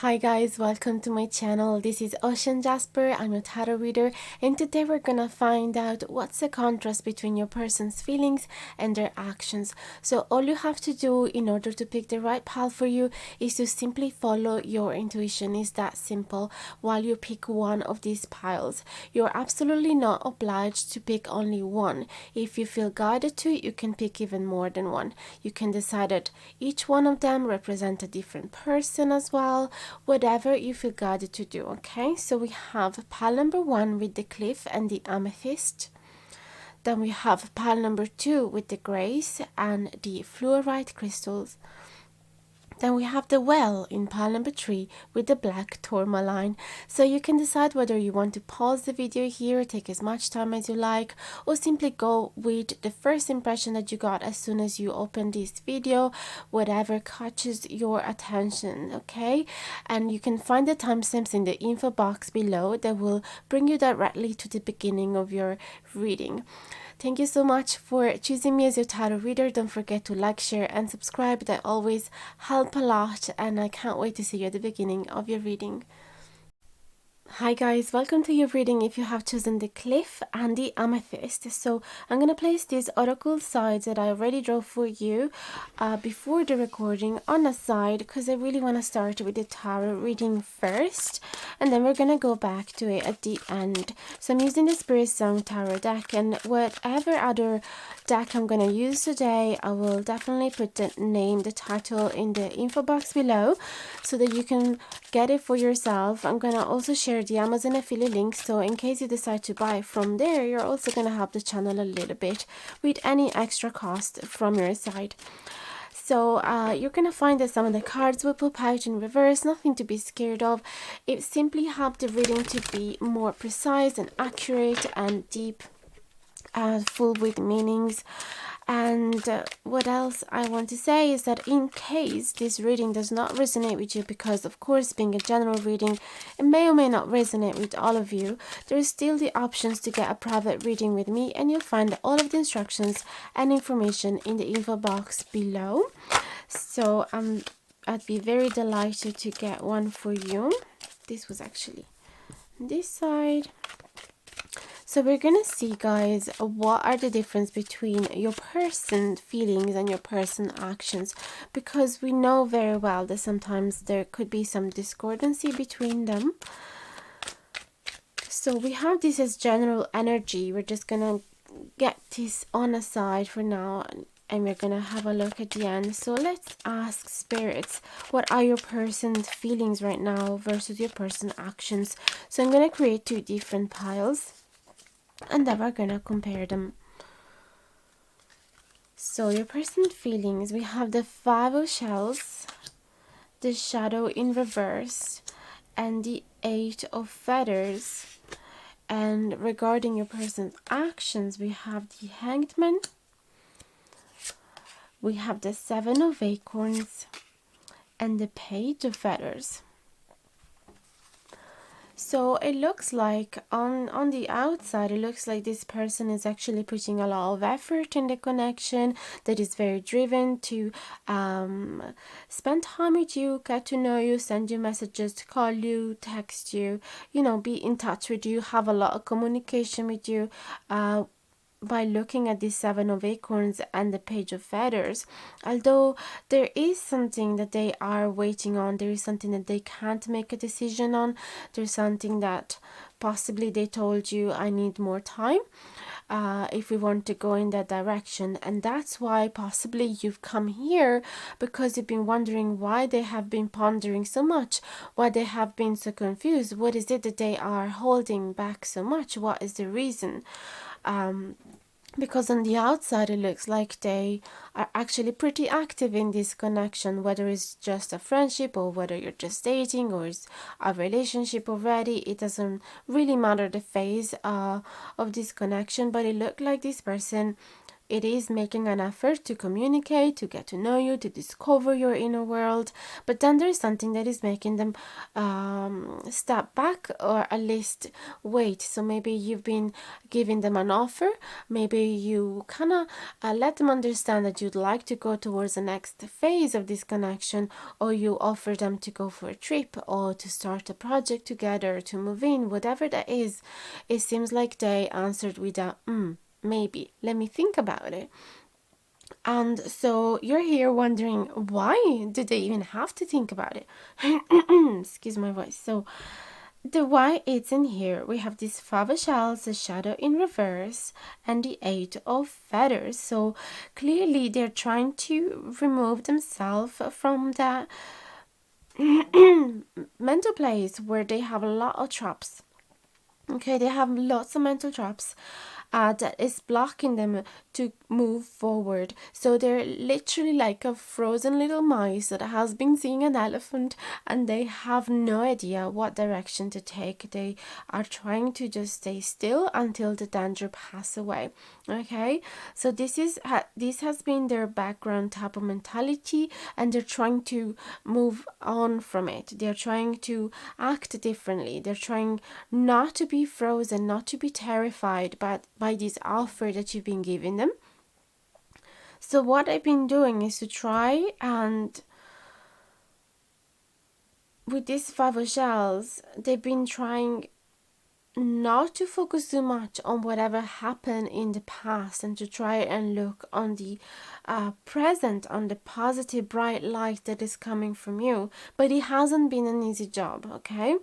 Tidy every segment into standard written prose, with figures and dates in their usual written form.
Hi guys, welcome to my channel. This is Jasper. I'm a tarot reader, and today we're gonna find out what's the contrast between your person's feelings and their actions. So all you have to do in order to pick the right pile for you is to simply follow your intuition. It's that simple. While you pick one of these piles, you're absolutely not obliged to pick only one. If you feel guided to, you can pick even more than one. You can decide that each one of them represent a different person as well, whatever you feel guided to do. Okay, so we have pile number 1 with the cliff and the amethyst. Then we have pile number 2 with the grace and the fluorite crystals. Then we have the well in pile number 3 with the black tourmaline. So you can decide whether you want to pause the video here, take as much time as you like, or simply go with the first impression that you got as soon as you open this video, whatever catches your attention, okay? And you can find the timestamps in the info box below that will bring you directly to the beginning of your reading. Thank you so much for choosing me as your tarot reader. Don't forget to like, share, and subscribe. That always help a lot, and I can't wait to see you at the beginning of your reading. Hi guys, welcome to your reading if you have chosen the cliff and the amethyst. So I'm going to place these oracle sides that I already drew for you before the recording on a side, because I really want to start with the tarot reading first, and then we're going to go back to it at the end. So I'm using the Spirit Song Tarot deck, and whatever other deck I'm going to use today, I will definitely put the name, the title in the info box below so that you can get it for yourself. I'm going to also share the Amazon affiliate link, so in case you decide to buy from there, you're also going to help the channel a little bit with any extra cost from your side. So you're going to find that some of the cards will pop out in reverse, nothing to be scared of. It simply helps the reading to be more precise and accurate and deep, full with meanings. And what else I want to say is that in case this reading does not resonate with you, because of course being a general reading, it may or may not resonate with all of you, there is still the options to get a private reading with me, and you'll find all of the instructions and information in the info box below. So I'd be very delighted to get one for you. This was actually this side. So we're gonna see, guys, what are the difference between your person feelings and your person actions, because we know very well that sometimes there could be some discordancy between them. So we have this as general energy. We're just gonna get this on a side for now, and we're gonna have a look at the end. So let's ask spirits, what are your person's feelings right now versus your person actions? So I'm gonna create 2 different piles, and then we're gonna compare them. So your person feelings, we have the 5 of shells, the shadow in reverse, and the 8 of feathers. And regarding your person's actions, we have the hanged man, we have the 7 of acorns, and the page of feathers. So it looks like on the outside, it looks like this person is actually putting a lot of effort in the connection, that is very driven to spend time with you, get to know you, send you messages, call you, text you, you know, be in touch with you, have a lot of communication with you, by looking at the 7 of acorns and the page of feathers. Although there is something that they are waiting on, there is something that they can't make a decision on, there's something that possibly they told you, I need more time if we want to go in that direction. And that's why possibly you've come here, because you've been wondering why they have been pondering so much, why they have been so confused. What is it that they are holding back so much? What is the reason? Because on the outside it looks like they are actually pretty active in this connection, whether it's just a friendship or whether you're just dating or it's a relationship already. It doesn't really matter the phase of this connection, but it looked like this person it is making an effort to communicate, to get to know you, to discover your inner world. But then there's something that is making them step back, or at least wait. So maybe you've been giving them an offer. Maybe you kind of let them understand that you'd like to go towards the next phase of this connection, or you offer them to go for a trip, or to start a project together, to move in, whatever that is. It seems like they answered with a maybe, let me think about it. And so you're here wondering, why did they even have to think about it? Excuse my voice. So the why it's in here, we have these 5 of shells, the shadow in reverse, and the 8 of feathers. So clearly they're trying to remove themselves from that mental place where they have a lot of traps. Okay, they have lots of mental traps that is blocking them to move forward. So they're literally like a frozen little mice that has been seeing an elephant, and they have no idea what direction to take. They are trying to just stay still until the danger passes away. Okay, so this has been their background type of mentality, and they're trying to move on from it. They're trying to act differently. They're trying not to be frozen, not to be terrified by this offer that you've been giving them. So what I've been doing is to try, and with these 5 of shells, they've been trying not to focus too much on whatever happened in the past, and to try and look on the present, on the positive bright light that is coming from you. But it hasn't been an easy job, okay?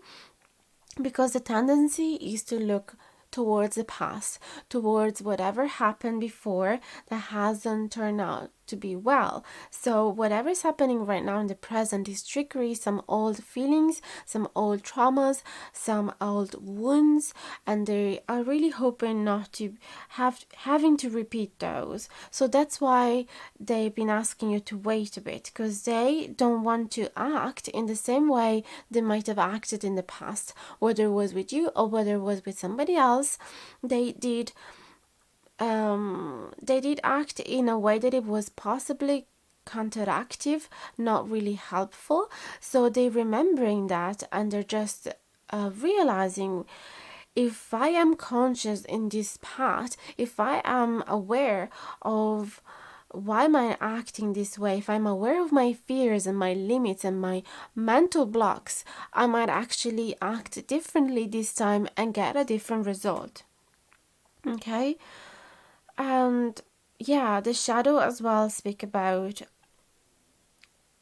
Because the tendency is to look towards the past, towards whatever happened before that hasn't turned out to be well. So whatever is happening right now in the present is trickery, some old feelings, some old traumas, some old wounds, and they are really hoping not to having to repeat those. So that's why they've been asking you to wait a bit, because they don't want to act in the same way they might have acted in the past, whether it was with you or whether it was with somebody else. They did act in a way that it was possibly counteractive, not really helpful. So they're remembering that, and they're just realizing, if I am conscious in this path, if I am aware of why am I acting this way, if I'm aware of my fears and my limits and my mental blocks, I might actually act differently this time and get a different result. Okay? And yeah, the shadow as well speak about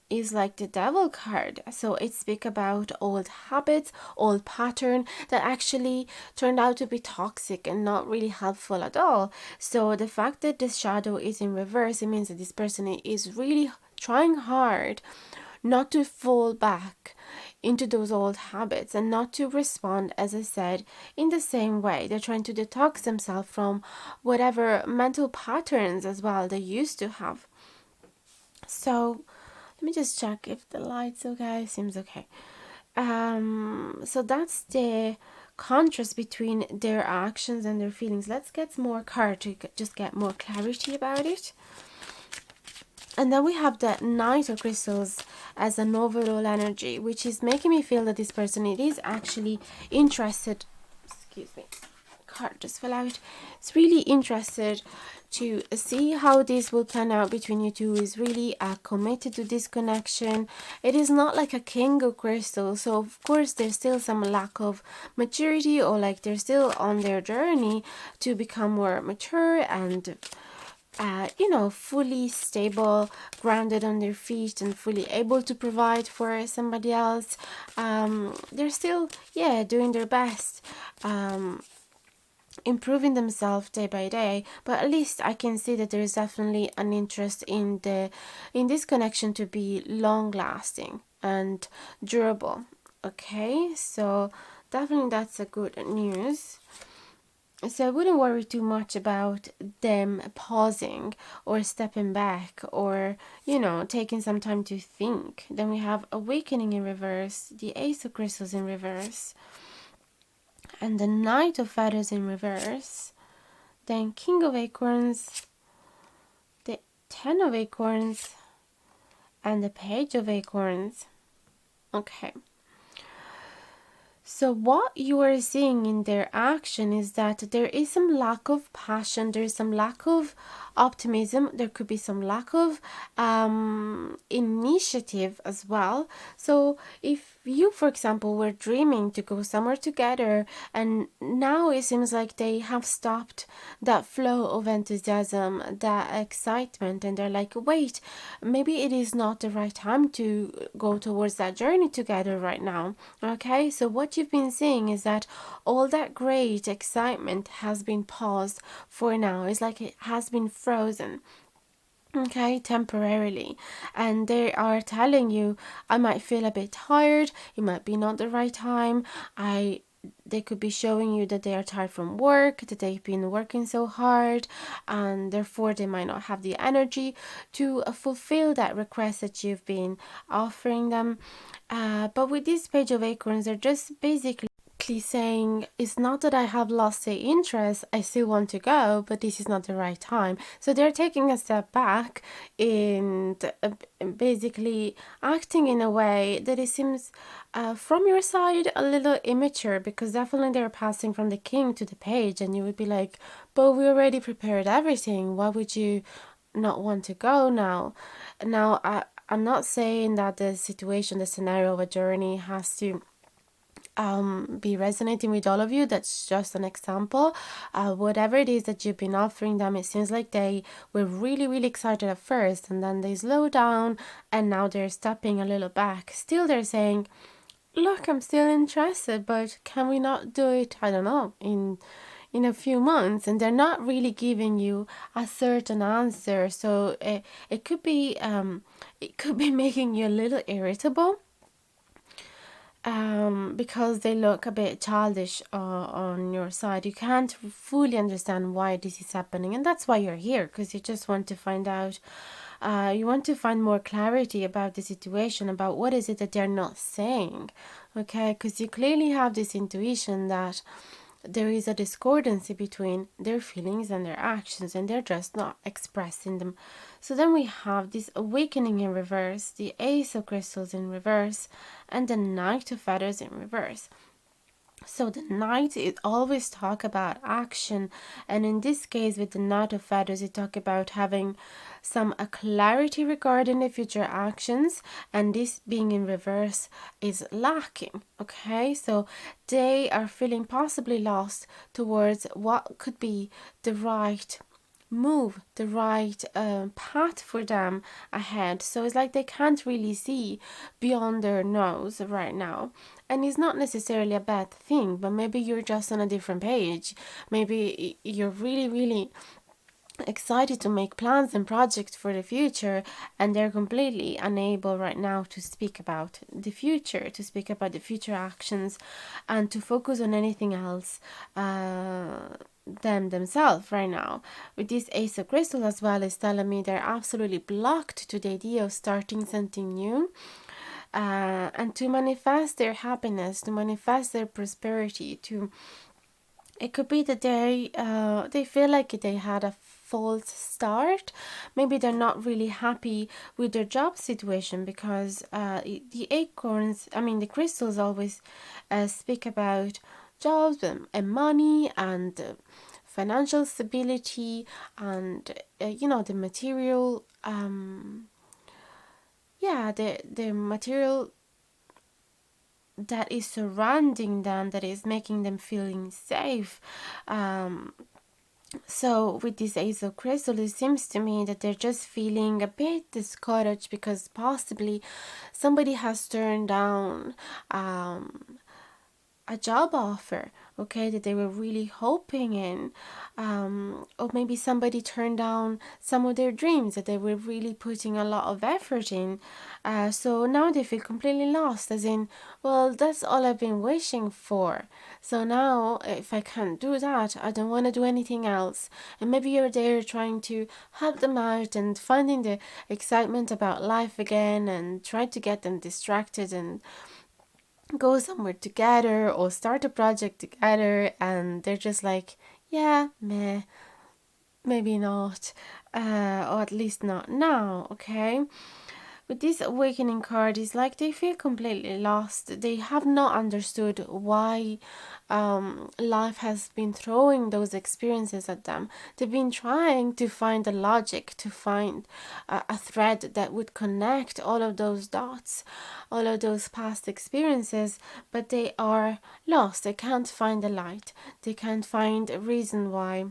is like the devil card. So it speak about old habits, old pattern that actually turned out to be toxic and not really helpful at all. So the fact that the shadow is in reverse, it means that this person is really trying hard not to fall back into those old habits and not to respond, as I said, in the same way. They're trying to detox themselves from whatever mental patterns as well they used to have. So let me just check if the light's okay. Seems okay. So that's the contrast between their actions and their feelings. Let's get more cards to just get more clarity about it. And then we have the Knight of Crystals as an overall energy, which is making me feel that this person, it is actually interested. Excuse me, card just fell out. It's really interested to see how this will pan out between you two. Is really committed to this connection. It is not like a King of Crystals, so of course there's still some lack of maturity, or like they're still on their journey to become more mature and fully stable, grounded on their feet, and fully able to provide for somebody else. They're still, doing their best, improving themselves day by day. But at least I can see that there is definitely an interest in this connection to be long lasting and durable. Okay, so definitely that's a good news. So I wouldn't worry too much about them pausing or stepping back, or, taking some time to think. Then we have Awakening in reverse, the Ace of Crystals in reverse, and the Knight of Feathers in reverse. Then King of Acorns, Ten of Acorns and the Page of Acorns. Okay. So what you are seeing in their action is that there is some lack of passion, there's some lack of optimism, there could be some lack of initiative as well. So if you, for example, were dreaming to go somewhere together and now it seems like they have stopped that flow of enthusiasm, that excitement, and they're like, wait, maybe it is not the right time to go towards that journey together right now. Okay, so what you've been seeing is that all that great excitement has been paused for now. It's like it has been frozen, okay, temporarily, and they are telling you, I might feel a bit tired, it might be not the right time. They could be showing you that they are tired from work, that they've been working so hard, and therefore they might not have the energy to fulfill that request that you've been offering them. But with this Page of Acorns, they're just basically saying, it's not that I have lost the interest, I still want to go, but this is not the right time. So they're taking a step back and basically acting in a way that it seems from your side a little immature, because definitely they're passing from the king to the page, and you would be like, but we already prepared everything, why would you not want to go now? I'm not saying that the situation, the scenario of a journey has to be resonating with all of you. That's just an example. Whatever it is that you've been offering them, it seems like they were really, really excited at first, and then they slow down, and now they're stepping a little back. Still, they're saying, look, I'm still interested, but can we not do it, I don't know, in a few months? And they're not really giving you a certain answer. So it could be making you a little irritable, because they look a bit childish on your side. You can't fully understand why this is happening, and that's why you're here, because you just want to find out, you want to find more clarity about the situation, about what is it that they're not saying, okay? Because you clearly have this intuition that there is a discordancy between their feelings and their actions, and they're just not expressing them. So then we have this awakening in reverse, the Ace of Crystals in reverse, and the Knight of Feathers in reverse. So the Knight, it always talk about action, and in this case with the Knight of Feathers, it talk about having some clarity regarding the future actions, and this being in reverse is lacking. Okay, so they are feeling possibly lost towards what could be the right move, the right path for them ahead. So it's like they can't really see beyond their nose right now, and it's not necessarily a bad thing, but maybe you're just on a different page. Maybe you're really, really excited to make plans and projects for the future, and they're completely unable right now to speak about the future, to speak about the future actions, and to focus on anything else themselves right now. With this Ace of Crystal as well, is telling me they're absolutely blocked to the idea of starting something new, and to manifest their happiness, to manifest their prosperity. To It could be that they feel like they had a false start. Maybe they're not really happy with their job situation, because the acorns, I mean the crystals, always speak about jobs and money and financial stability, and the material, the material that is surrounding them, that is making them feeling safe. So with this Ace of Crystal, it seems to me that they're just feeling a bit discouraged, because possibly somebody has turned down a job offer, okay, that they were really hoping in, or maybe somebody turned down some of their dreams that they were really putting a lot of effort in, so now they feel completely lost, as in, well, that's all I've been wishing for, so now if I can't do that, I don't want to do anything else. And maybe you're there trying to help them out and finding the excitement about life again, and try to get them distracted and go somewhere together or start a project together, and they're just like, yeah, meh, maybe not. or at least not now, okay? With this awakening card, it's like they feel completely lost. They have not understood why life has been throwing those experiences at them. They've been trying to find a logic, to find a thread that would connect all of those dots, all of those past experiences, but they are lost. They can't find the light. They can't find a reason why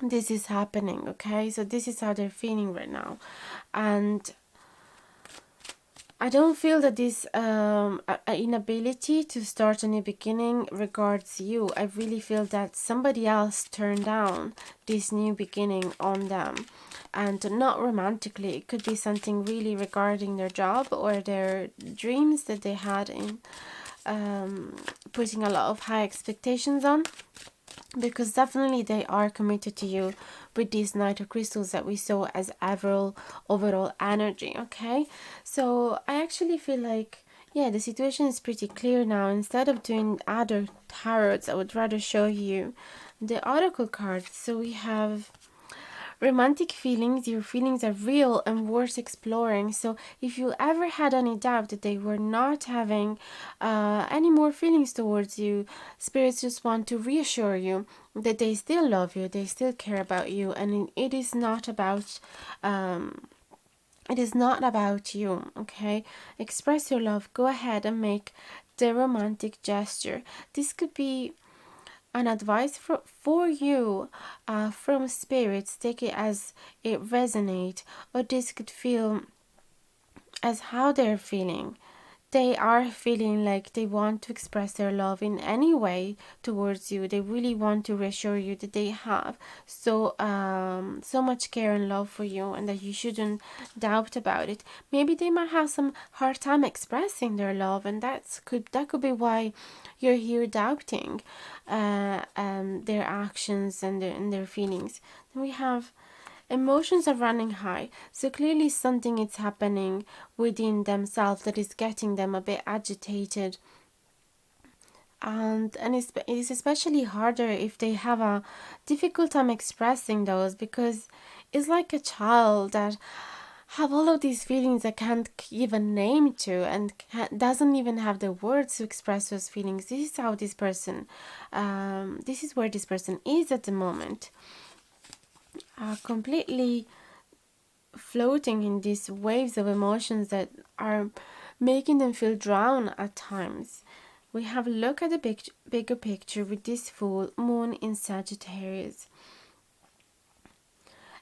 this is happening, okay? So this is how they're feeling right now. And I don't feel that this inability to start a new beginning regards you. I really feel that somebody else turned down this new beginning on them, and not romantically. It could be something really regarding their job or their dreams that they had in putting a lot of high expectations on. Because definitely they are committed to you with these Knight of Crystals that we saw as overall energy, okay? So I actually feel like, yeah, the situation is pretty clear now. Instead of doing other tarots, I would rather show you the Oracle cards. So we have romantic feelings. Your feelings are real and worth exploring. So if you ever had any doubt that they were not having any more feelings towards you, spirits just want to reassure you that they still love you, they still care about you, and it is not about you, okay? Express your love. Go ahead and make the romantic gesture. This could be an advice for you from spirits. Take it as it resonates, or this could feel as how they're feeling. They are feeling like they want to express their love in any way towards you. They really want to reassure you that they have so much care and love for you, and that you shouldn't doubt about it. Maybe they might have some hard time expressing their love, and that could be why you're here doubting their actions and their feelings. Then we have emotions are running high, so clearly something is happening within themselves that is getting them a bit agitated. And it is especially harder if they have a difficult time expressing those, because it's like a child that have all of these feelings that can't give a name to, and doesn't even have the words to express those feelings. This is how this person, this is where this person is at the moment. Completely floating in these waves of emotions that are making them feel drowned at times. We have a look at the bigger picture with this full moon in Sagittarius.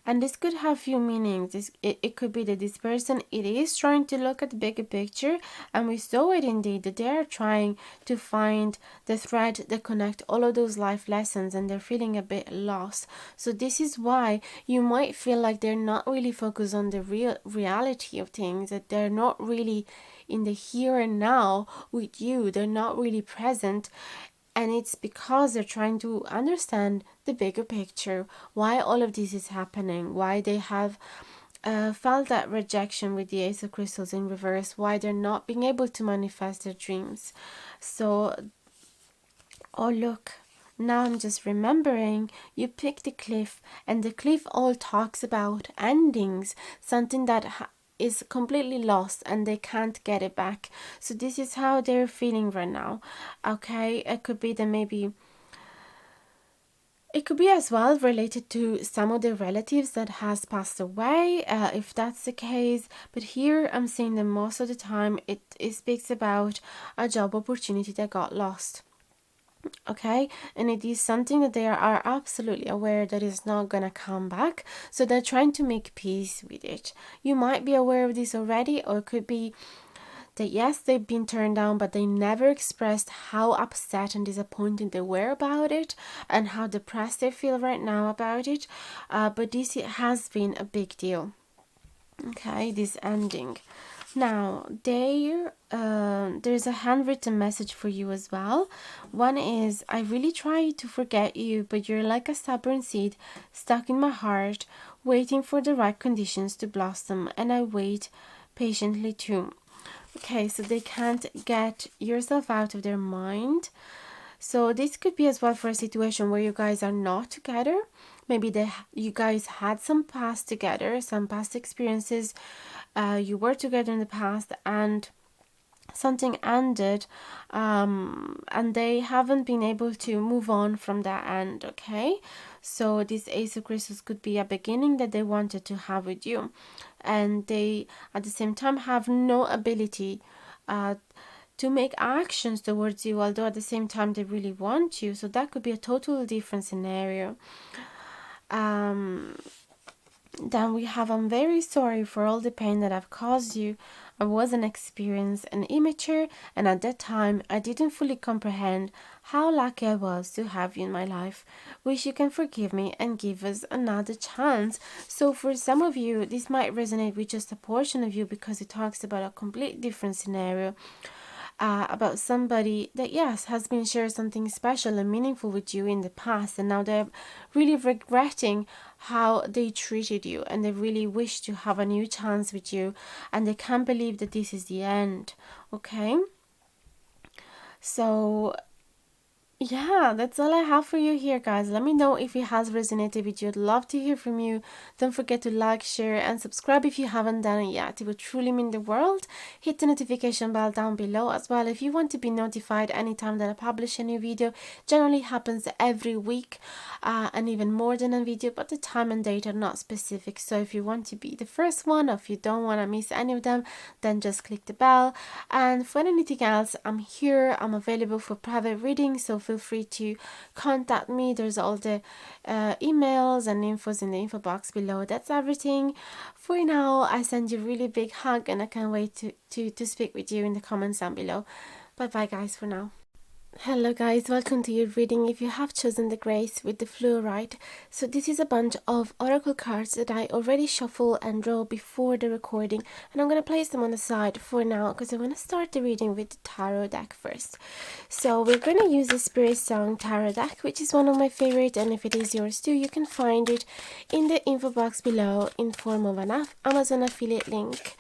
And this could have few meanings. It could be that this person, it is trying to look at the bigger picture, and we saw it indeed, that they are trying to find the thread that connect all of those life lessons, and they're feeling a bit lost. So this is why you might feel like they're not really focused on the reality of things, that they're not really in the here and now with you. They're not really present. And it's because they're trying to understand the bigger picture, why all of this is happening, why they have felt that rejection with the Ace of Crystals in reverse, why they're not being able to manifest their dreams. So, oh look, now I'm just remembering you picked the cliff, and the cliff all talks about endings, something that is completely lost and they can't get it back. So this is how they're feeling right now, okay? It could be that maybe it could be as well related to some of the relatives that has passed away, if that's the case. But here I'm seeing that most of the time it speaks about a job opportunity that got lost, okay? And it is something that they are absolutely aware that is not gonna come back, so they're trying to make peace with it. You might be aware of this already, or it could be that yes, they've been turned down, but they never expressed how upset and disappointed they were about it, and how depressed they feel right now about it. But this has been a big deal, okay, this ending. Now, there's a handwritten message for you as well. One is, I really try to forget you, but you're like a stubborn seed stuck in my heart, waiting for the right conditions to blossom, and I wait patiently too. Okay, so they can't get yourself out of their mind. So this could be as well for a situation where you guys are not together, Maybe you guys had some past together, some past experiences. You were together in the past and something ended, and they haven't been able to move on from that end. Okay, so this Ace of Crystals could be a beginning that they wanted to have with you, and they at the same time have no ability to make actions towards you, although at the same time they really want you. So that could be a total different scenario. Then we have, I'm very sorry for all the pain that I've caused you. I wasn't experienced and immature, and at that time I didn't fully comprehend how lucky I was to have you in my life. Wish you can forgive me and give us another chance. So for some of you, this might resonate with just a portion of you, because it talks about a complete different scenario. About somebody that, yes, has been shared something special and meaningful with you in the past, and now they're really regretting how they treated you, and they really wish to have a new chance with you, and they can't believe that this is the end. Okay, so yeah, that's all I have for you here, guys. Let me know if it has resonated with you. I'd love to hear from you. Don't forget to like, share, and subscribe if you haven't done it yet. It would truly mean the world. Hit the notification bell down below as well if you want to be notified anytime that I publish a new video. Generally happens every week, and even more than a video, but the time and date are not specific. So if you want to be the first one, or if you don't want to miss any of them, then just click the bell. And for anything else, I'm here. I'm available for private reading, so feel free to contact me. There's all the emails and infos in the info box below. That's everything for now. I send you a really big hug, and I can't wait to speak with you in the comments down below. Bye bye, guys, for now. Hello guys, welcome to your reading if you have chosen the grace with the fluorite. So this is a bunch of oracle cards that I already shuffle and draw before the recording, and I'm going to place them on the side for now because I want to start the reading with the tarot deck first. So we're going to use the Spirit Song tarot deck, which is one of my favorite, and if it is yours too, you can find it in the info box below in form of an Amazon affiliate link.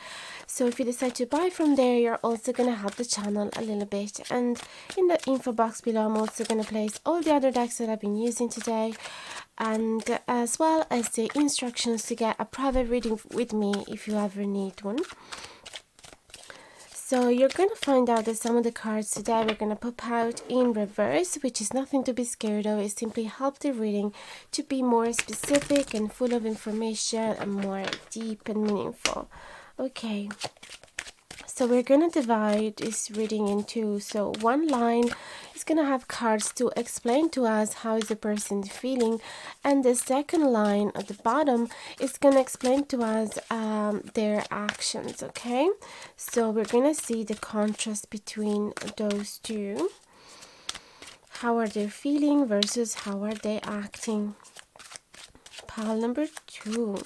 So if you decide to buy from there, you're also going to help the channel a little bit. And in the info box below, I'm also going to place all the other decks that I've been using today, and as well as the instructions to get a private reading with me if you ever need one. So you're going to find out that some of the cards today we're going to pop out in reverse, which is nothing to be scared of. It simply helps the reading to be more specific and full of information and more deep and meaningful. Okay, so we're going to divide this reading in two. So one line is going to have cards to explain to us how is the person feeling, and the second line at the bottom is going to explain to us their actions. Okay, so we're going to see the contrast between those two. How are they feeling versus how are they acting? Pile number 2.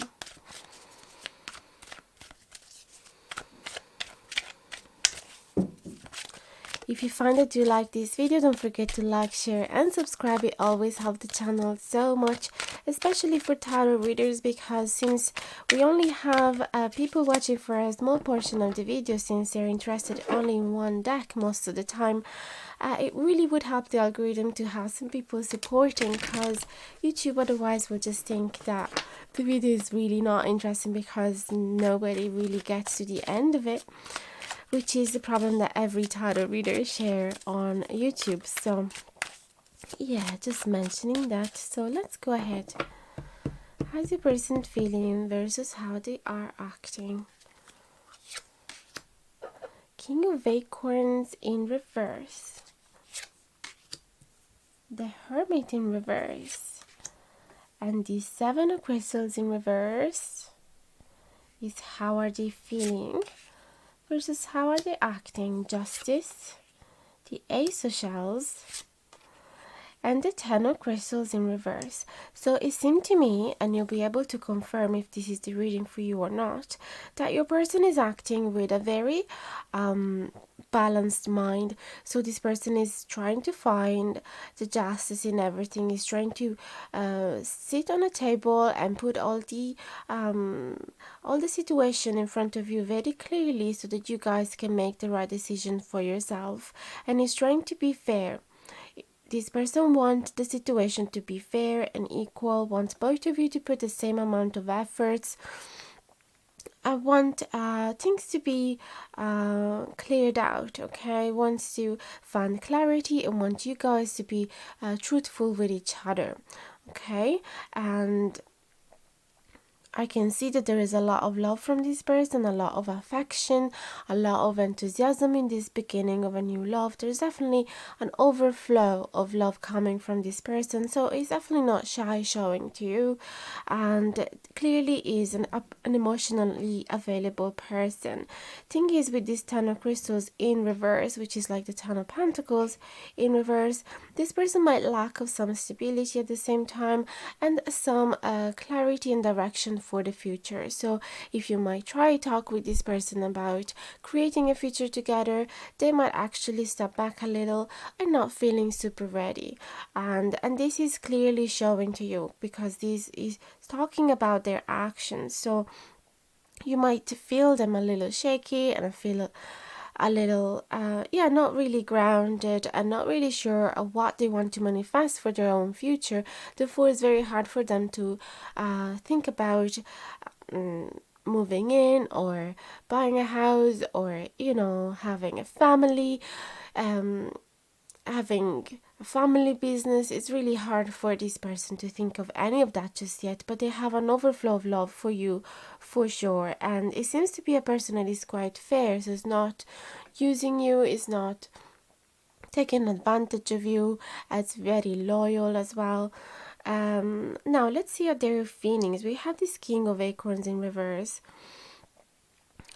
If you find that you like this video, don't forget to like, share, and subscribe. It always helps the channel so much, especially for tarot readers, because since we only have people watching for a small portion of the video, since they're interested only in one deck most of the time, it really would help the algorithm to have some people supporting, because YouTube otherwise will just think that the video is really not interesting because nobody really gets to the end of it, which is the problem that every tarot reader share on YouTube. So yeah, just mentioning that. So let's go ahead. How's the person feeling versus how they are acting? King of Acorns in reverse. The Hermit in reverse. And the Seven of Crystals in reverse is how are they feeling versus how are they acting? Justice, the Ace of Shells, and the Ten of Crystals in reverse. So it seemed to me, and you'll be able to confirm if this is the reading for you or not, that your person is acting with a very balanced mind. So this person is trying to find the justice in everything, is trying to sit on a table and put all the situation in front of you very clearly so that you guys can make the right decision for yourself, and is trying to be fair. this person wants the situation to be fair and equal, wants both of you to put the same amount of efforts. I want things to be cleared out, okay? Wants to find clarity and want you guys to be truthful with each other, okay? And I can see that there is a lot of love from this person, a lot of affection, a lot of enthusiasm in this beginning of a new love. There's definitely an overflow of love coming from this person. So it's definitely not shy showing to you, and clearly is an emotionally available person. Thing is, with this Ten of Crystals in reverse, which is like the Ten of Pentacles in reverse, this person might lack of some stability at the same time and some clarity and direction for the future. So if you might try talk with this person about creating a future together, they might actually step back a little and not feeling super ready. And this is clearly showing to you, because this is talking about their actions. So you might feel them a little shaky and feel a little not really grounded and not really sure of what they want to manifest for their own future. Therefore it's very hard for them to think about moving in or buying a house, or having a family, having a family business. It's really hard for this person to think of any of that just yet, but they have an overflow of love for you for sure. And it seems to be a person that is quite fair, so it's not using you, is not taking advantage of you. It's very loyal as well. Now let's see their feelings. We have this King of Acorns in reverse,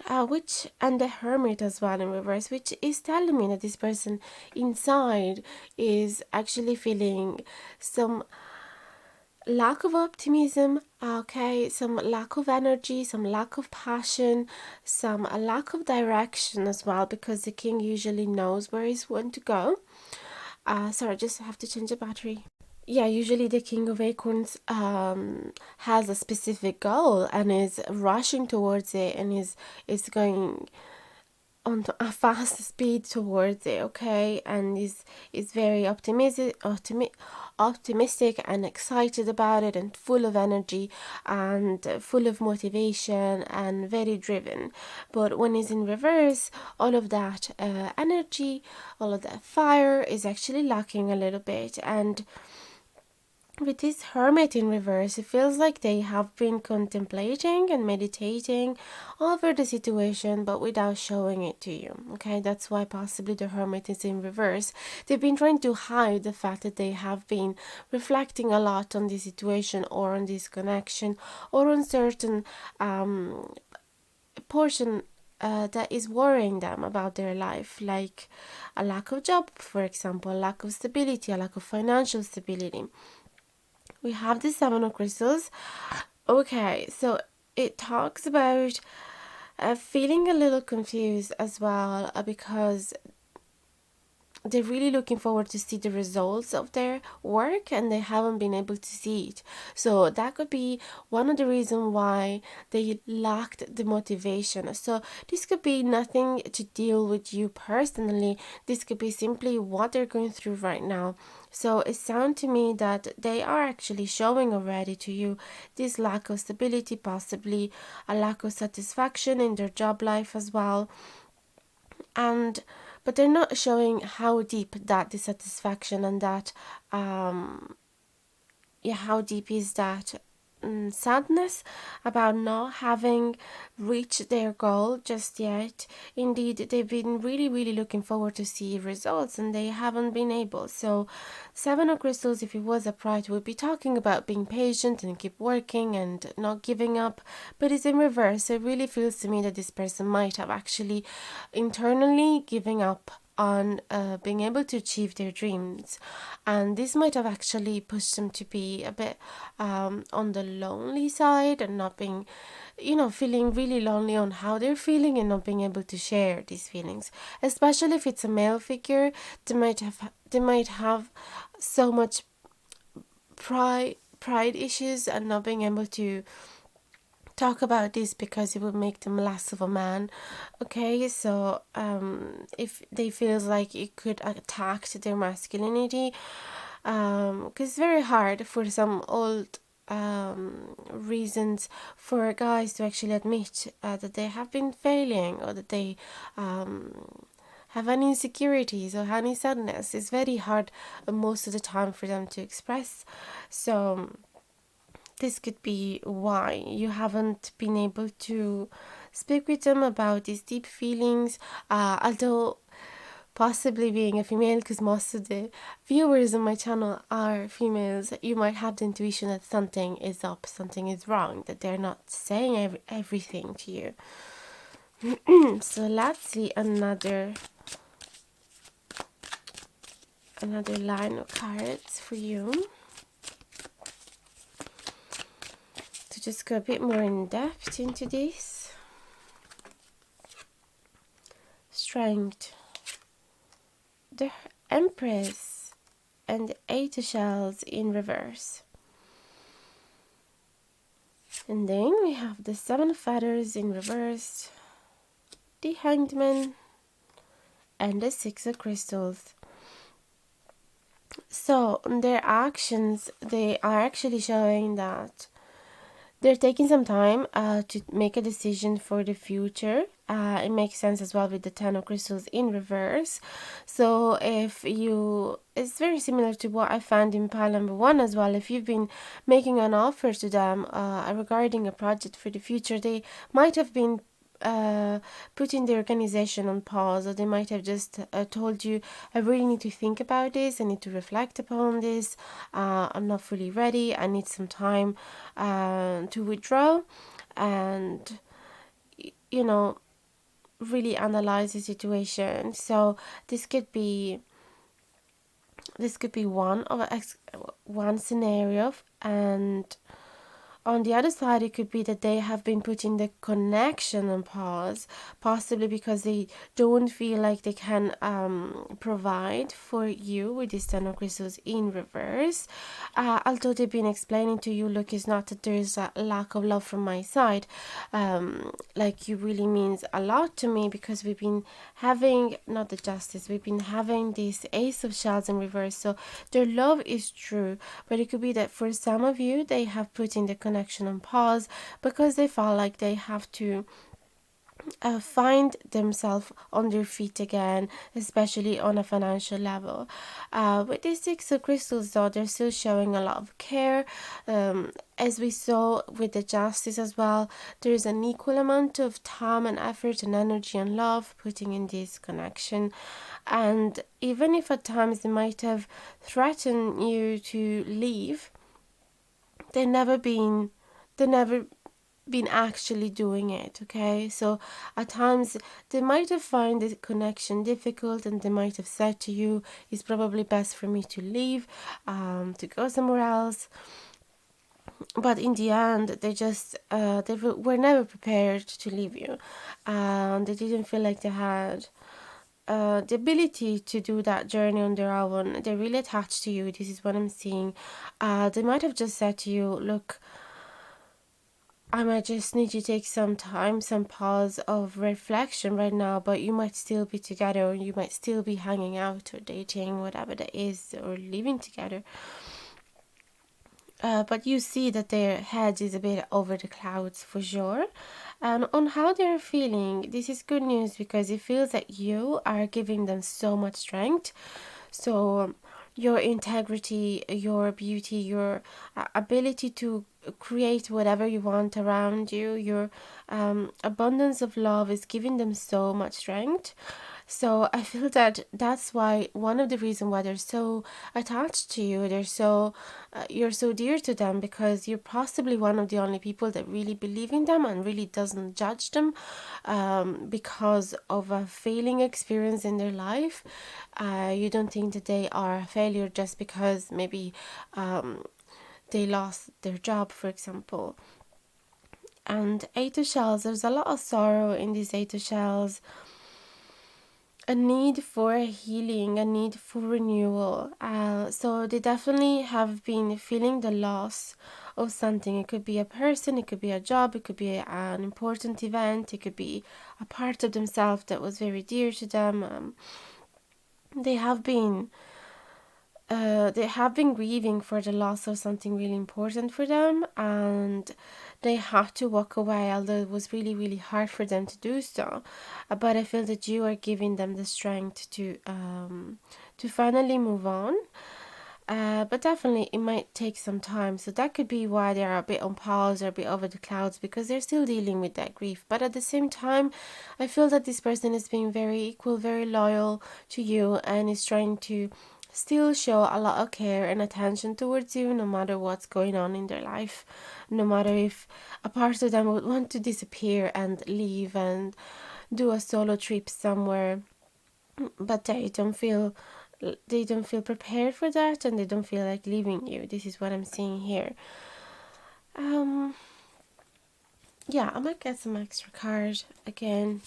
which and the Hermit as well in reverse, which is telling me that this person inside is actually feeling some lack of optimism, okay, some lack of energy, some lack of passion, some lack of direction as well, because the king usually knows where he's want to go. Sorry, I just have to change the battery. Yeah, usually the King of Acorns has a specific goal and is rushing towards it, and is going on a fast speed towards it, okay, and is very optimistic and excited about it, and full of energy and full of motivation and very driven. But when he's in reverse, all of that energy, all of that fire is actually lacking a little bit. And with this Hermit in reverse, it feels like they have been contemplating and meditating over the situation, but without showing it to you. Okay, that's why possibly the Hermit is in reverse. They've been trying to hide the fact that they have been reflecting a lot on the situation, or on this connection, or on certain portion that is worrying them about their life, like a lack of job, for example, a lack of stability, a lack of financial stability. We have the Seven of Crystals. Okay, so it talks about feeling a little confused as well, because they're really looking forward to see the results of their work, and they haven't been able to see it. So that could be one of the reasons why they lacked the motivation. So this could be nothing to deal with you personally. This could be simply what they're going through right now. So it sounds to me that they are actually showing already to you this lack of stability, possibly a lack of satisfaction in their job life as well. But they're not showing how deep that dissatisfaction and that how deep is that sadness about not having reached their goal just yet. Indeed, they've been really looking forward to see results, and they haven't been able. So Seven of Crystals, if it was upright, would be talking about being patient and keep working and not giving up, but it's in reverse. So it really feels to me that this person might have actually internally giving up on being able to achieve their dreams, and this might have actually pushed them to be a bit on the lonely side, and not being, feeling really lonely on how they're feeling, and not being able to share these feelings. Especially if it's a male figure, they might have so much pride issues, and not being able to talk about this because it will make them less of a man. Okay, so if they feel like it could attack their masculinity, because it's very hard for some old reasons for guys to actually admit that they have been failing, or that they have any insecurities or any sadness. It's very hard most of the time for them to express. So this could be why you haven't been able to speak with them about these deep feelings, although possibly being a female, because most of the viewers on my channel are females, you might have the intuition that something is up, something is wrong, that they're not saying everything to you. So let's see another line of cards for you to just go a bit more in depth into this. Strength, the Empress, and the Eight of Shells in reverse. And then we have the Seven of Feathers in reverse, the Hanged Man, and the Six of Crystals. So their actions, they are actually showing that they're taking some time to make a decision for the future. It makes sense as well with the Ten of Crystals in reverse. So it's very similar to what I found in pile number 1 as well. If you've been making an offer to them regarding a project for the future, they might have been putting the organization on pause, or they might have just told you, I really need to think about this, I need to reflect upon this, I'm not fully ready, I need some time to withdraw and really analyze the situation. So this could be one scenario, and on the other side, it could be that they have been putting the connection on pause, possibly because they don't feel like they can provide for you with this Ten of Crystals in reverse. Although they've been explaining to you, look, it's not that there's a lack of love from my side. Like, you really means a lot to me, because we've been having, not the Justice, we've been having this Ace of Shells in reverse. So their love is true, but it could be that for some of you, they have put in the connection on pause because they felt like they have to find themselves on their feet again, especially on a financial level. With the Six of Crystals, though, they're still showing a lot of care. As we saw with the Justice as well, there's an equal amount of time and effort and energy and love putting in this connection. And even if at times they might have threatened you to leave, they've never been actually doing it. Okay, so at times they might have found the connection difficult, and they might have said to you, it's probably best for me to leave, to go somewhere else. But in the end, they just they were never prepared to leave you, and they didn't feel like they had the ability to do that journey on their own. They're really attached to you. This is what I'm seeing. They might have just said to you, look, I might just need you to take some time, some pause of reflection right now, but you might still be together, or you might still be hanging out or dating, whatever that is, or living together. But you see that their head is a bit over the clouds for sure. And on how they're feeling, this is good news, because it feels that you are giving them so much strength. So your integrity, your beauty, your ability to create whatever you want around you, your abundance of love is giving them so much strength. So I feel that that's why, one of the reasons why they're so attached to you, you're so dear to them, because you're possibly one of the only people that really believe in them and really doesn't judge them because of a failing experience in their life. You don't think that they are a failure just because maybe they lost their job, for example. And Eight of Shells, there's a lot of sorrow in these Eight of Shells. a need for healing, a need for renewal. So they definitely have been feeling the loss of something. It could be a person, it could be a job, it could be an important event, it could be a part of themselves that was very dear to them. They have been grieving for the loss of something really important for them, and they had to walk away, although it was really, really hard for them to do so. But I feel that you are giving them the strength to finally move on. But definitely it might take some time. So that could be why they're a bit on pause or a bit over the clouds, because they're still dealing with that grief. But at the same time, I feel that this person is being very equal, very loyal to you, and is trying to still show a lot of care and attention towards you, no matter what's going on in their life. No matter if a part of them would want to disappear and leave and do a solo trip somewhere, but they don't feel prepared for that, and they don't feel like leaving you. This is what I'm seeing here. um yeah, I might get some extra cards again.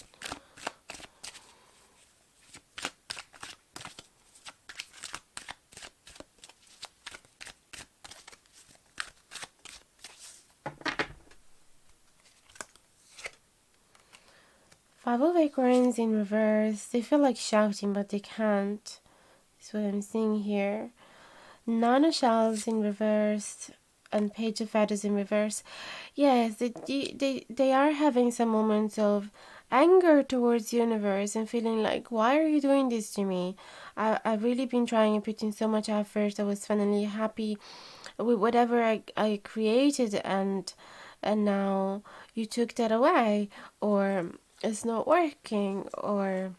Five of acorns in reverse. They feel like shouting, but they can't. That's what I'm seeing here. Nine of shells in reverse and page of feathers in reverse. Yes, they are having some moments of anger towards universe and feeling like, why are you doing this to me? I've really been trying and putting so much effort. I was finally happy with whatever I created, and now you took that away, or it's not working, or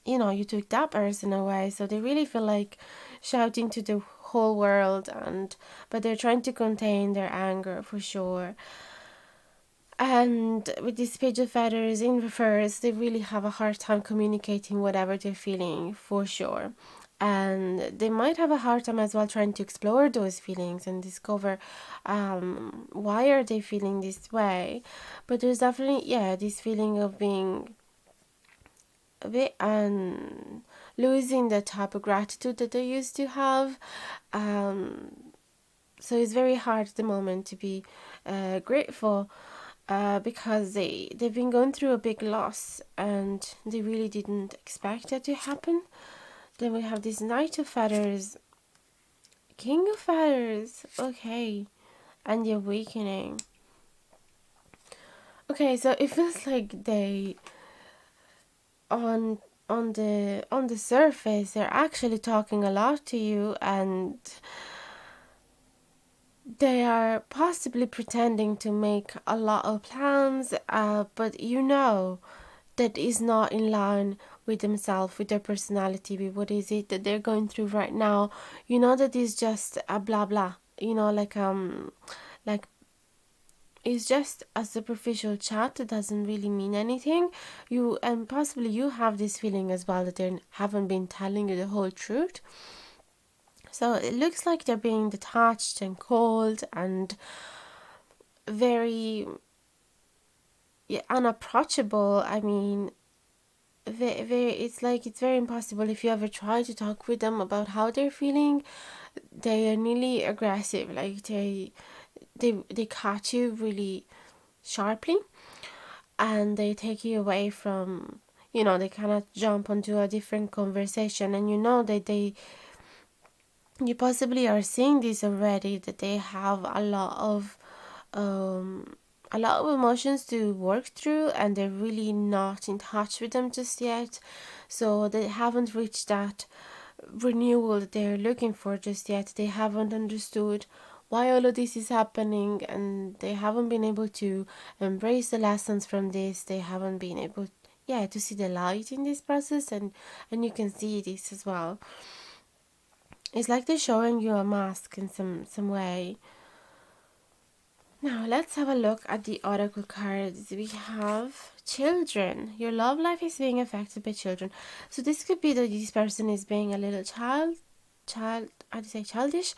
you took that person away. So they really feel like shouting to the whole world, but they're trying to contain their anger for sure. And with this page of feathers in reverse, they really have a hard time communicating whatever they're feeling for sure. And they might have a hard time as well trying to explore those feelings and discover why are they feeling this way. But there's definitely, yeah, this feeling of being a bit losing the type of gratitude that they used to have. So it's very hard at the moment to be grateful, because they've been going through a big loss and they really didn't expect that to happen. Then we have this Knight of Feathers, King of Feathers, okay, and the Awakening. Okay, so it feels like they on the surface they're actually talking a lot to you, and they are possibly pretending to make a lot of plans, but that is not in line with themselves, with their personality, with what is it that they're going through right now. That is just a blah blah, like it's just a superficial chat that doesn't really mean anything. And possibly you have this feeling as well that they haven't been telling you the whole truth. So it looks like they're being detached and cold and very, yeah, unapproachable. I mean, it's very impossible. If you ever try to talk with them about how they're feeling, they are nearly aggressive. Like they catch you really sharply, and they take you away from, they cannot jump onto a different conversation. And that you possibly are seeing this already, that they have um a lot of emotions to work through, and they're really not in touch with them just yet. So they haven't reached that renewal that they're looking for just yet. They haven't understood why all of this is happening, and they haven't been able to embrace the lessons from this. They haven't been able, yeah, to see the light in this process, and you can see this as well. It's like they're showing you a mask in some way. Now let's have a look at the oracle cards. We have children. Your love life is being affected by children. So this could be that this person is being a little how do you say, childish,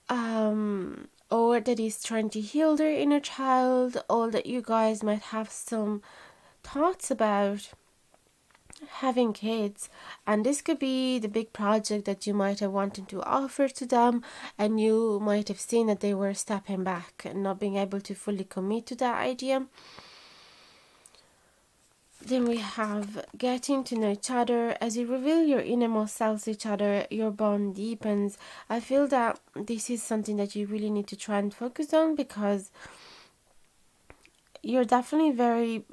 or that is trying to heal their inner child, or that you guys might have some thoughts about having kids, and this could be the big project that you might have wanted to offer to them, and you might have seen that they were stepping back and not being able to fully commit to that idea. Then we have getting to know each other. As you reveal your innermost selves to each other, your bond deepens. I feel that this is something that you really need to try and focus on, because you're definitely very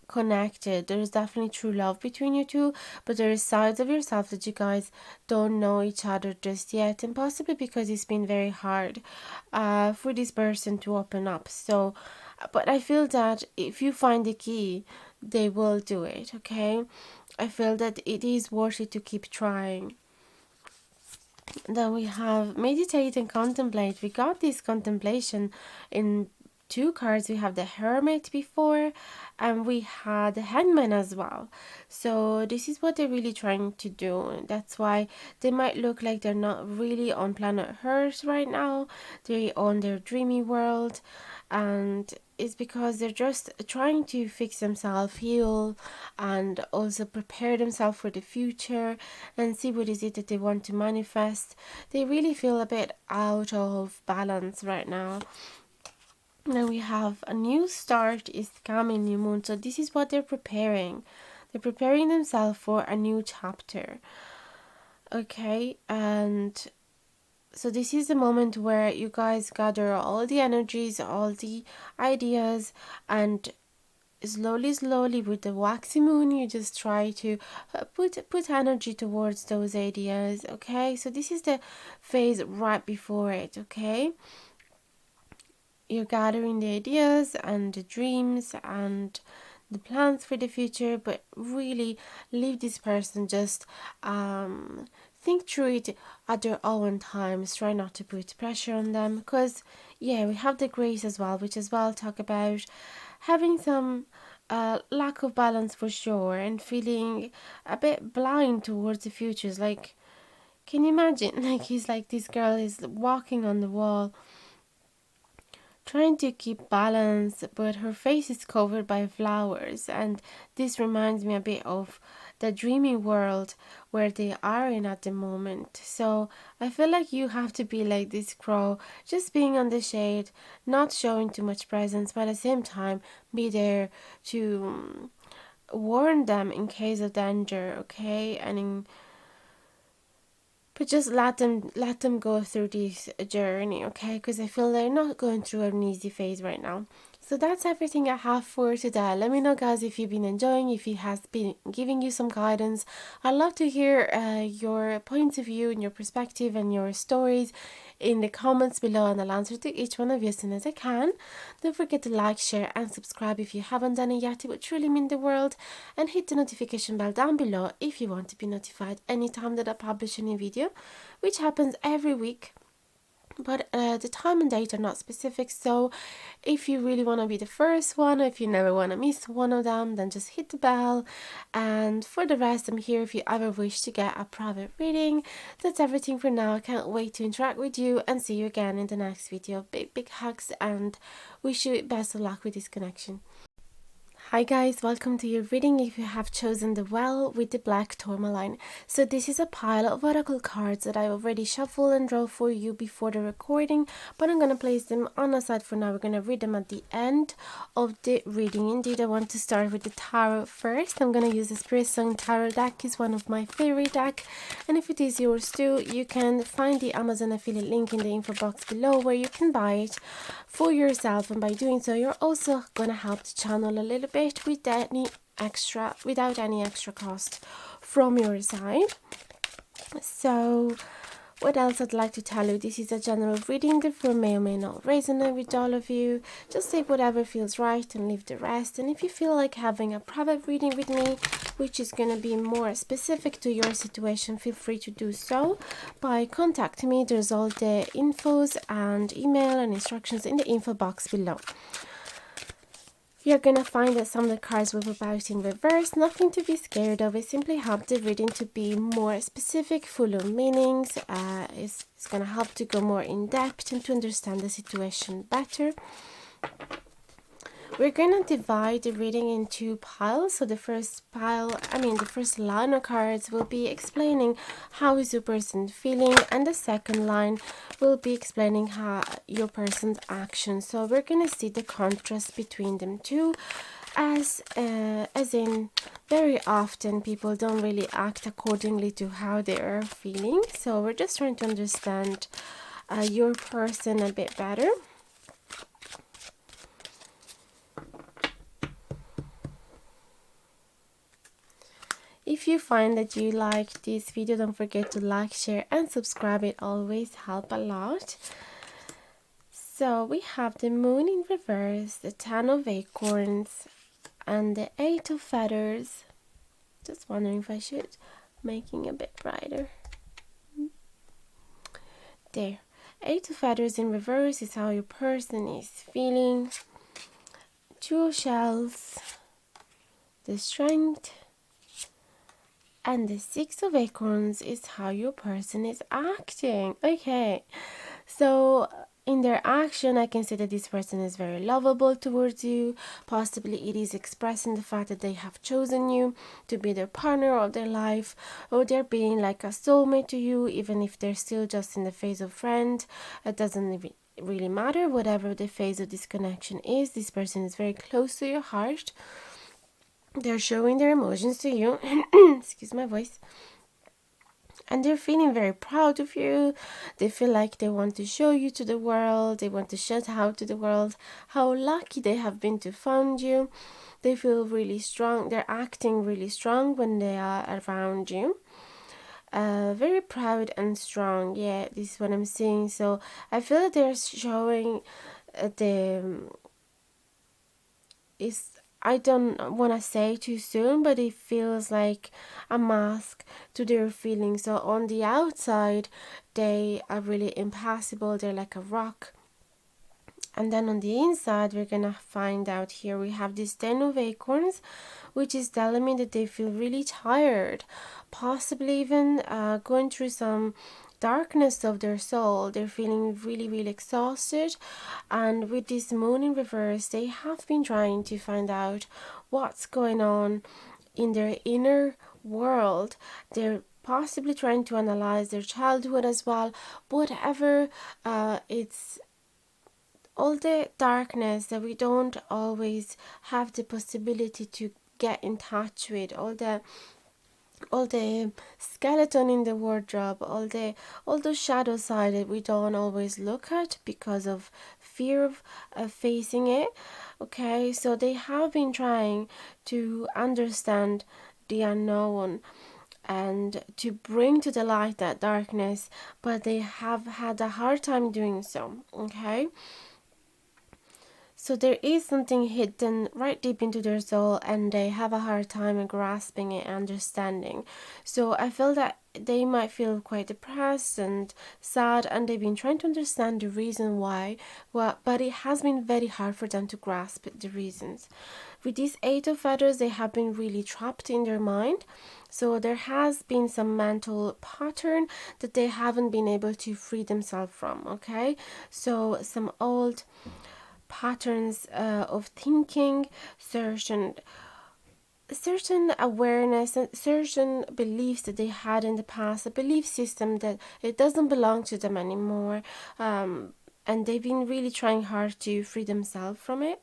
connected. There's definitely true love between you two, but there is sides of yourself that you guys don't know each other just yet, and possibly because it's been very hard for this person to open up. So, but I feel that if you find the key, they will do it. Okay, I feel that it is worth it to keep trying. Then we have meditate and contemplate. We got this contemplation in two cards. We have the Hermit before, and we had the Hangman as well. So this is what they're really trying to do. That's why they might look like they're not really on planet Earth right now. They're on their dreamy world, and it's because they're just trying to fix themselves, heal, and also prepare themselves for the future and see what is it that they want to manifest. They really feel a bit out of balance right now. Then we have a new start is coming, new moon. So this is what they're preparing. They're preparing themselves for a new chapter. Okay, and so this is the moment where you guys gather all the energies, all the ideas, and slowly with the waxy moon, you just try to put energy towards those ideas. Okay, so this is the phase right before it. Okay, you're gathering the ideas and the dreams and the plans for the future, but really leave this person just think through it at their own times. Try not to put pressure on them, because yeah, we have the grace as well, which as well talk about having some lack of balance for sure, and feeling a bit blind towards the futures. Like, can you imagine? Like, he's like, this girl is walking on the wall trying to keep balance, but her face is covered by flowers, and this reminds me a bit of the dreaming world where they are in at the moment. So I feel like you have to be like this crow, just being on the shade, not showing too much presence, but at the same time be there to warn them in case of danger. Okay, but just let them go through this journey, okay? Because I feel they're not going through an easy phase right now. So that's everything I have for today. Let me know, guys, if you've been enjoying, if it has been giving you some guidance. I'd love to hear your points of view and your perspective and your stories in the comments below, and I'll answer to each one of you as soon as I can. Don't forget to like, share, and subscribe if you haven't done it yet. It would truly mean the world. And hit the notification bell down below if you want to be notified anytime that I publish a new video, which happens every week. But the time and date are not specific, so if you really want to be the first one, or if you never want to miss one of them, then just hit the bell. And for the rest, I'm here if you ever wish to get a private reading. That's everything for now. I can't wait to interact with you and see you again in the next video. Big hugs, and wish you best of luck with this connection. Hi guys, welcome to your reading if you have chosen the Well with the Black Tourmaline. So this is a pile of oracle cards that I already shuffled and draw for you before the recording, but I'm going to place them on the side for now. We're going to read them at the end of the reading. Indeed, I want to start with the tarot first. I'm going to use the Spirit Song Tarot deck. It's one of my favorite deck, and if it is yours too, you can find the Amazon affiliate link in the info box below where you can buy it for yourself, and by doing so you're also going to help the channel a little bit without any extra cost from your side. So what else I'd like to tell you, this is a general reading, therefore may or may not resonate with all of you. Just take whatever feels right and leave the rest. And if you feel like having a private reading with me, which is going to be more specific to your situation, feel free to do so by contacting me. There's all the infos and email and instructions in the info box below. You're going to find that some of the cards will pop out in reverse. Nothing to be scared of. It simply helps the reading to be more specific, full of meanings. It's going to help to go more in depth and to understand the situation better. We're gonna divide the reading in two piles. So the first pile, the first line of cards will be explaining how is your person feeling, and the second line will be explaining how your person's actions. So we're gonna see the contrast between them two, as in very often people don't really act accordingly to how they are feeling. So we're just trying to understand your person a bit better. If you find that you like this video, don't forget to like, share and subscribe. It always helps a lot. So we have the moon in reverse, the 10 of acorns and the 8 of feathers. Just wondering if I should making a bit brighter. There. 8 of feathers in reverse is how your person is feeling. 2 of shells, the strength, and the 6 of acorns is how your person is acting. Okay, so in their action, I can say that this person is very lovable towards you. Possibly it is expressing the fact that they have chosen you to be their partner of their life, or they're being like a soulmate to you, even if they're still just in the phase of friend. It doesn't even really matter. Whatever the phase of this connection is, this person is very close to your heart. They're showing their emotions to you. Excuse my voice. And they're feeling very proud of you. They feel like they want to show you to the world. They want to shout out to the world how lucky they have been to find you. They feel really strong. They're acting really strong when they are around you. Very proud and strong. Yeah, this is what I'm seeing. So I feel that they're showing I don't want to say too soon, but it feels like a mask to their feelings. So on the outside, they are really impassible. They're like a rock. And then on the inside, we're going to find out here, we have this 10 of acorns, which is telling me that they feel really tired. Possibly even going through some darkness of their soul. They're feeling really, really exhausted. And with this moon in reverse, they have been trying to find out what's going on in their inner world. They're possibly trying to analyze their childhood as well. Whatever, it's all the darkness that we don't always have the possibility to get in touch with, all the skeleton in the wardrobe, all those shadow side that we don't always look at because of fear of facing it. Okay, so they have been trying to understand the unknown and to bring to the light that darkness, but they have had a hard time doing so. Okay, so there is something hidden right deep into their soul, and they have a hard time grasping it, understanding. So I feel that they might feel quite depressed and sad, and they've been trying to understand the reason why, but it has been very hard for them to grasp the reasons. With these 8 of feathers, they have been really trapped in their mind. So there has been some mental pattern that they haven't been able to free themselves from. Okay, so some old patterns of thinking, certain awareness and certain beliefs that they had in the past, a belief system that it doesn't belong to them anymore, and they've been really trying hard to free themselves from it.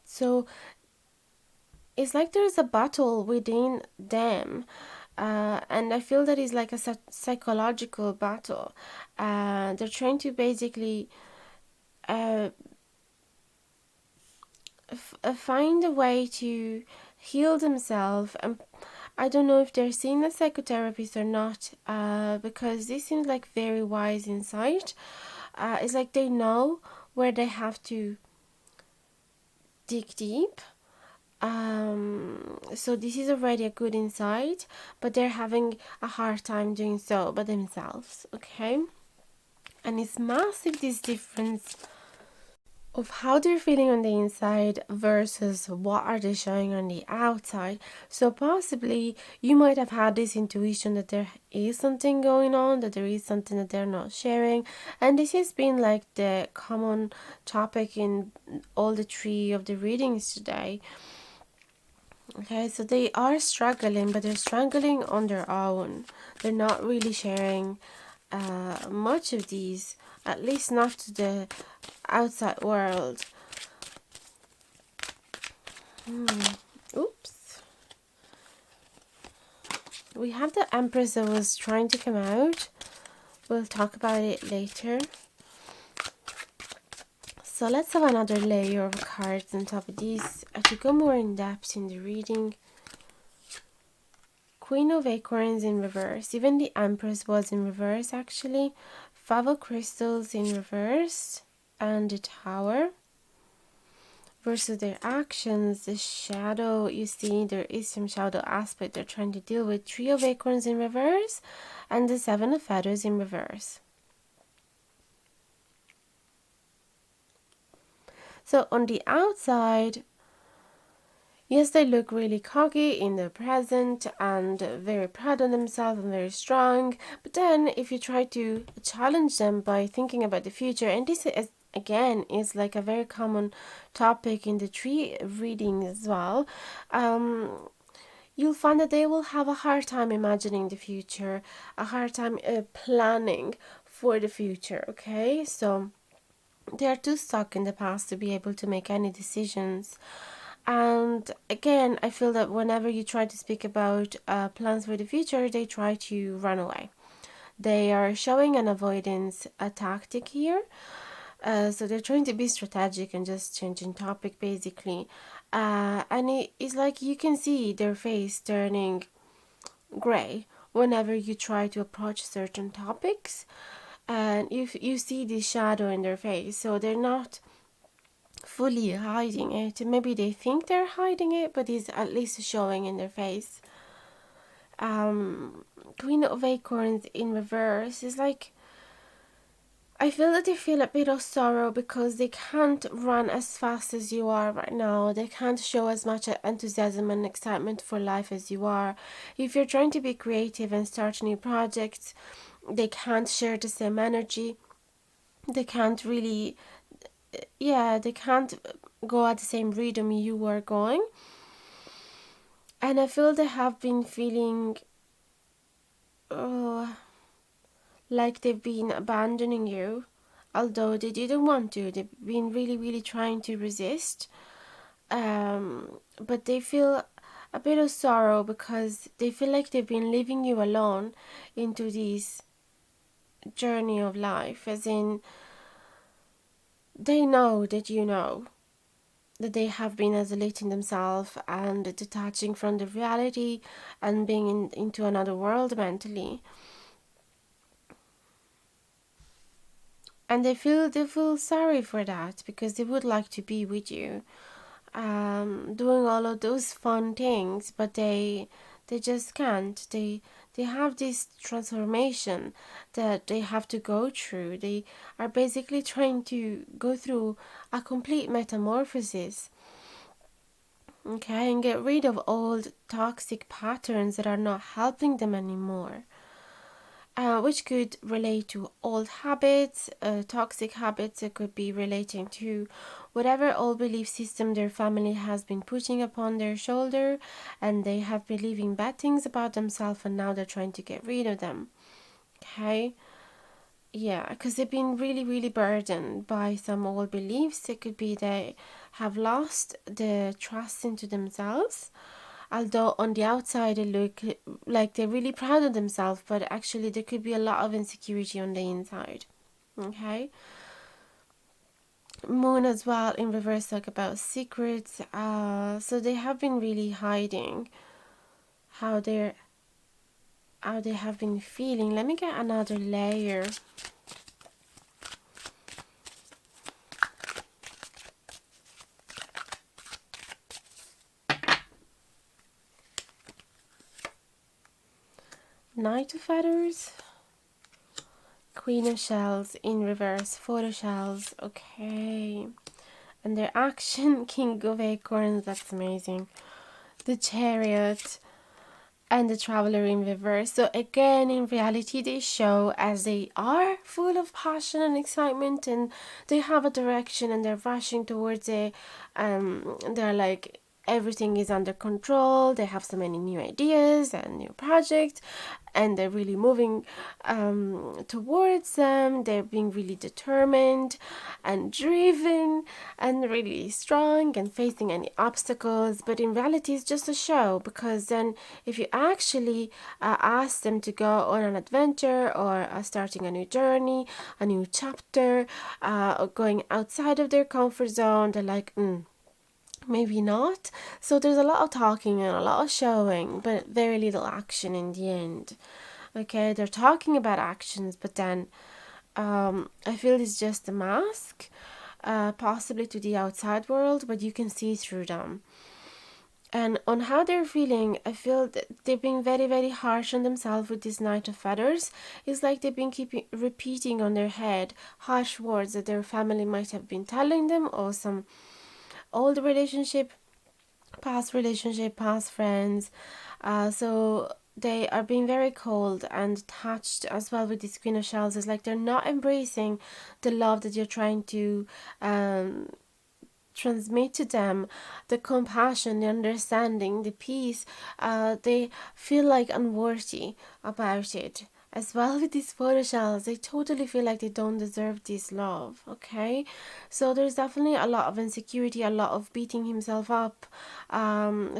So it's like there's a battle within them, and I feel that it's like a psychological battle. They're trying to basically find a way to heal themselves. And I don't know if they're seeing a psychotherapist or not, because this seems like very wise insight. It's like they know where they have to dig deep. So this is already a good insight, but they're having a hard time doing so by themselves. Okay, and it's massive, this difference of how they're feeling on the inside versus what are they showing on the outside. So possibly you might have had this intuition that there is something going on, that there is something that they're not sharing, and this has been like the common topic in all the three of the readings today. Okay, so they are struggling, but they're struggling on their own. They're not really sharing much of these, at least not to the outside world. Oops. We have the Empress that was trying to come out. We'll talk about it later. So let's have another layer of cards on top of these to go more in depth in the reading. Queen of Acorns in reverse. Even the Empress was in reverse actually. Five of Crystals in reverse. And the Tower. Versus their actions, the shadow, you see there is some shadow aspect they're trying to deal with. Three of Acorns in reverse. And the Seven of Feathers in reverse. So on the outside, yes, they look really cocky in the present and very proud of themselves and very strong. But then if you try to challenge them by thinking about the future, and this is, again, is like a very common topic in the tree reading as well, you'll find that they will have a hard time imagining the future, a hard time planning for the future, okay? So they are too stuck in the past to be able to make any decisions. And again, I feel that whenever you try to speak about plans for the future, they try to run away. They are showing an avoidance tactic here. So they're trying to be strategic and just changing topic basically. And it's like you can see their face turning gray whenever you try to approach certain topics. And you see the shadow in their face, so they're not fully hiding it. Maybe they think they're hiding it, but it's at least showing in their face. Queen of Acorns in reverse is like, I feel that they feel a bit of sorrow because they can't run as fast as you are right now. They can't show as much enthusiasm and excitement for life as you are. If you're trying to be creative and start new projects, they can't share the same energy. They can't really, they can't go at the same rhythm you were going. And I feel they have been feeling like they've been abandoning you, although they didn't want to. They've been really, really trying to resist. But they feel a bit of sorrow because they feel like they've been leaving you alone into this journey of life, as in they know that you know that they have been isolating themselves and detaching from the reality and being into another world mentally. And they feel sorry for that because they would like to be with you, doing all of those fun things, but they just can't. They have this transformation that they have to go through. They are basically trying to go through a complete metamorphosis, okay, and get rid of old toxic patterns that are not helping them anymore. Which could relate to old habits, toxic habits. It could be relating to whatever old belief system their family has been putting upon their shoulder, and they have been believing bad things about themselves, and now they're trying to get rid of them. Okay? Yeah, because they've been really, really burdened by some old beliefs. It could be they have lost the trust into themselves, although on the outside they look like they're really proud of themselves, but actually there could be a lot of insecurity on the inside. Okay. Moon as well in reverse, talk about secrets. So they have been really hiding how they have been feeling. Let me get another layer. Knight of Feathers, Queen of Shells in reverse, Four of Shells. Okay. And their action, King of Acorns, that's amazing. The Chariot, and the Traveler in reverse. So again, in reality, they show as they are full of passion and excitement, and they have a direction and they're rushing towards it. They're like, everything is under control. They have so many new ideas and new projects, and they're really moving towards them. They're being really determined and driven and really strong and facing any obstacles. But in reality, it's just a show, because then if you actually ask them to go on an adventure, or starting a new journey, a new chapter, or going outside of their comfort zone, they're like, maybe not. So there's a lot of talking and a lot of showing, but very little action in the end. Okay, they're talking about actions, but then I feel it's just a mask, possibly to the outside world, but you can see through them. And on how they're feeling, I feel that they've been very, very harsh on themselves with this Knight of Feathers. It's like they've been keeping repeating on their head harsh words that their family might have been telling them, or some old relationship, past friends. So they are being very cold and attached as well with this Queen of Shells. It's like they're not embracing the love that you're trying to transmit to them, the compassion, the understanding, the peace. They feel like unworthy about it. As well with these photo shells, they totally feel like they don't deserve this love. Okay, so there's definitely a lot of insecurity, a lot of beating himself up,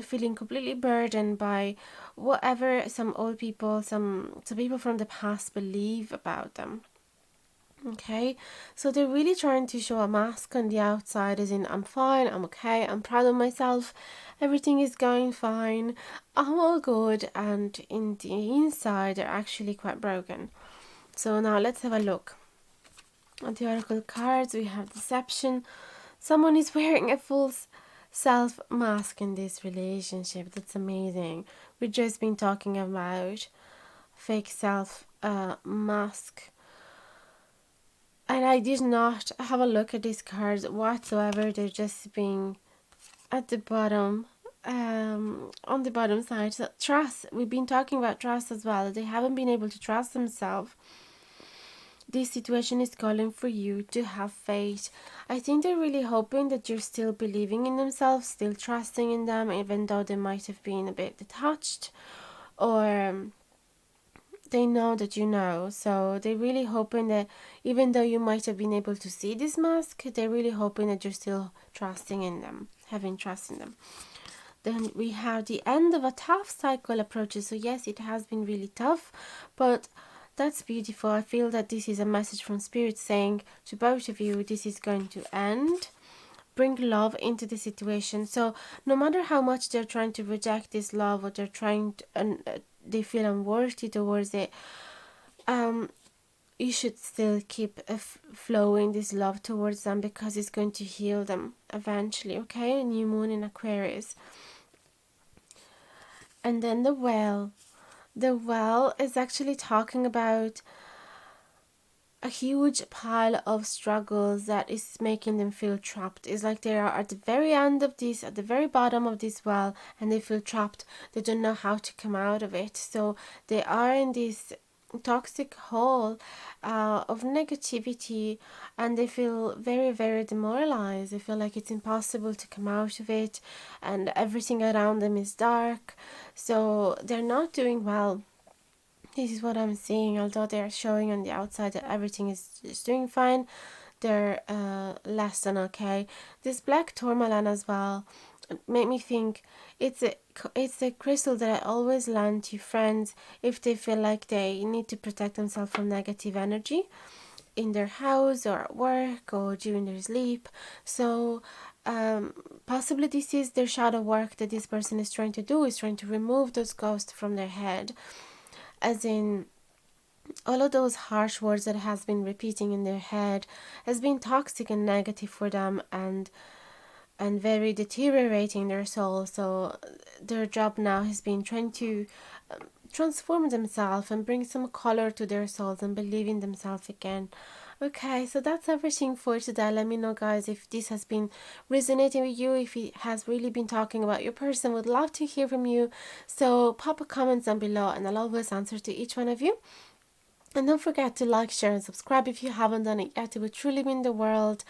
feeling completely burdened by whatever some old people, some people from the past believe about them. Okay, so they're really trying to show a mask on the outside, as in, I'm fine, I'm okay, I'm proud of myself, everything is going fine, I'm all good, and in the inside, they're actually quite broken. So now let's have a look at the oracle cards. We have deception. Someone is wearing a full self mask in this relationship. That's amazing. We've just been talking about fake self mask. And I did not have a look at these cards whatsoever. They're just being at the bottom, on the bottom side. So trust. We've been talking about trust as well. They haven't been able to trust themselves. This situation is calling for you to have faith. I think they're really hoping that you're still believing in themselves, still trusting in them, even though they might have been a bit detached, or they know that you know. So they're really hoping that even though you might have been able to see this mask, they're really hoping that you're still trusting in them, having trust in them. Then we have the end of a tough cycle approaches. So yes, it has been really tough, but that's beautiful. I feel that this is a message from Spirit saying to both of you, this is going to end. Bring love into the situation. So no matter how much they're trying to reject this love, or they're trying to, they feel unworthy towards it, you should still keep flowing this love towards them, because it's going to heal them eventually. Okay, new moon in Aquarius. And then the well. The well is actually talking about a huge pile of struggles that is making them feel trapped. It's like they are at the very end of this, at the very bottom of this well, and they feel trapped. They don't know how to come out of it. So they are in this toxic hole of negativity, and they feel very, very demoralized. They feel like it's impossible to come out of it, and everything around them is dark. So they're not doing well. This is what I'm seeing. Although they're showing on the outside that everything is doing fine, they're less than okay. This black tourmaline as well made me think it's a crystal that I always lend to friends if they feel like they need to protect themselves from negative energy in their house or at work or during their sleep. So possibly this is their shadow work that this person is trying to do, is trying to remove those ghosts from their head, as in all of those harsh words that has been repeating in their head has been toxic and negative for them, and very deteriorating their soul. So their job now has been trying to transform themselves and bring some color to their souls and believe in themselves again. Okay, so that's everything for today. Let me know, guys, if this has been resonating with you, if it has really been talking about your person. Would love to hear from you. So pop a comment down below and I'll always answer to each one of you. And don't forget to like, share, and subscribe if you haven't done it yet. It would truly mean the world.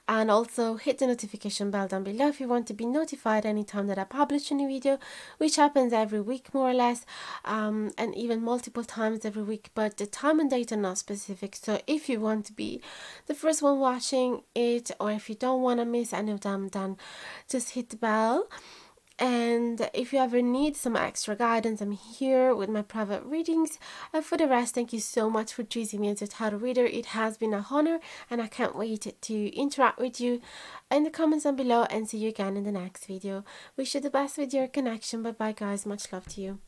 And also hit the notification bell down below if you want to be notified anytime that I publish a new video, which happens every week more or less, and even multiple times every week. But the time and date are not specific. So if you want to be the first one watching it, or if you don't want to miss any of them, then just hit the bell. And if you ever need some extra guidance, I'm here with my private readings. And for the rest, thank you so much for choosing me as a tarot reader. It has been an honor, and I can't wait to interact with you in the comments down below and see you again in the next video. Wish you the best with your connection. Bye bye, guys. Much love to you.